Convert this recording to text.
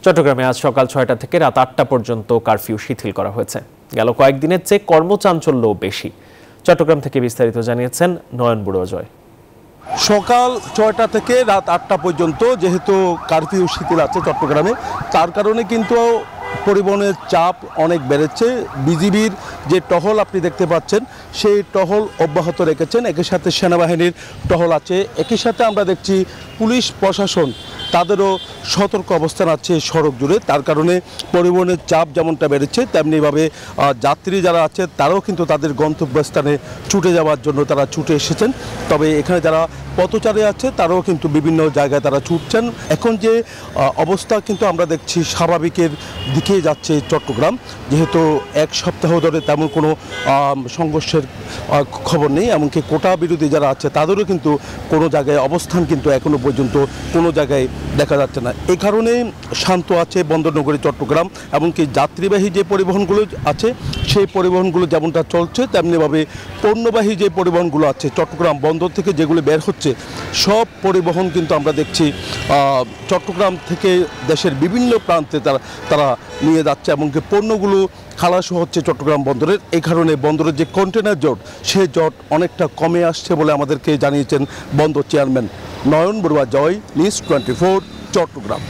চট্টগ্রামে আজ সকাল ৬টা থেকে রাত ৮টা পর্যন্ত কারফিউ শিথিল করা হয়েছে। গেল কয়েকদিনের চেয়ে কর্মচাঞ্চল্যও বেশি। চট্টগ্রাম থেকে বিস্তারিত জানিয়েছেন নয়ন বুড়োজয়। সকাল ৬টা থেকে রাত ৮টা পর্যন্ত যেহেতু কারফিউ শিথিল আছে চট্টগ্রামে, তার কারণে কিন্তু পরিবহনের চাপ অনেক বেড়েছে। বিজিবির যে টহল আপনি দেখতে পাচ্ছেন, সেই টহল অব্যাহত রেখেছেন। একই সাথে সেনাবাহিনীর টহল আছে, একই সাথে আমরা দেখছি পুলিশ প্রশাসন তাদেরও সতর্ক অবস্থান আছে সড়ক জুড়ে। তার কারণে পরিবহনের চাপ যেমনটা বেড়েছে, তেমনিভাবে যাত্রী যারা আছে তারাও কিন্তু তাদের গন্তব্যস্থানে ছুটে যাওয়ার জন্য তারা ছুটে এসেছেন। তবে এখানে যারা পথচারী আছে তারাও কিন্তু বিভিন্ন জায়গায় তারা ছুটছেন। এখন যে অবস্থা কিন্তু আমরা দেখছি স্বাভাবিকের দিকে যাচ্ছে চট্টগ্রাম, যেহেতু এক সপ্তাহ ধরে তেমন কোনো সংঘর্ষের খবর নেই। এমনকি কোটা বিরোধী যারা আছে তাদেরও কিন্তু কোনো জায়গায় অবস্থান কিন্তু এখনো পর্যন্ত কোনো জায়গায় দেখা যাচ্ছে না। এই কারণে শান্ত আছে বন্দরনগরী চট্টগ্রাম। এমনকি যাত্রীবাহী যে পরিবহনগুলো আছে সেই পরিবহনগুলো যেমনটা চলছে, তেমনিভাবে পণ্যবাহী যে পরিবহনগুলো আছে চট্টগ্রাম বন্দর থেকে যেগুলো বের হচ্ছে, সব পরিবহন কিন্তু আমরা দেখছি চট্টগ্রাম থেকে দেশের বিভিন্ন প্রান্তে তারা নিয়ে যাচ্ছে। এমনকি পণ্যগুলো খালাসও হচ্ছে চট্টগ্রাম বন্দরের। এই কারণে বন্দরের যে কন্টেনার জট, সেই জট অনেকটা কমে আসছে বলে আমাদেরকে জানিয়েছেন বন্দর চেয়ারম্যান। নয়ন বুড়োজয়, নিউজ 24, চট্টগ্রাম।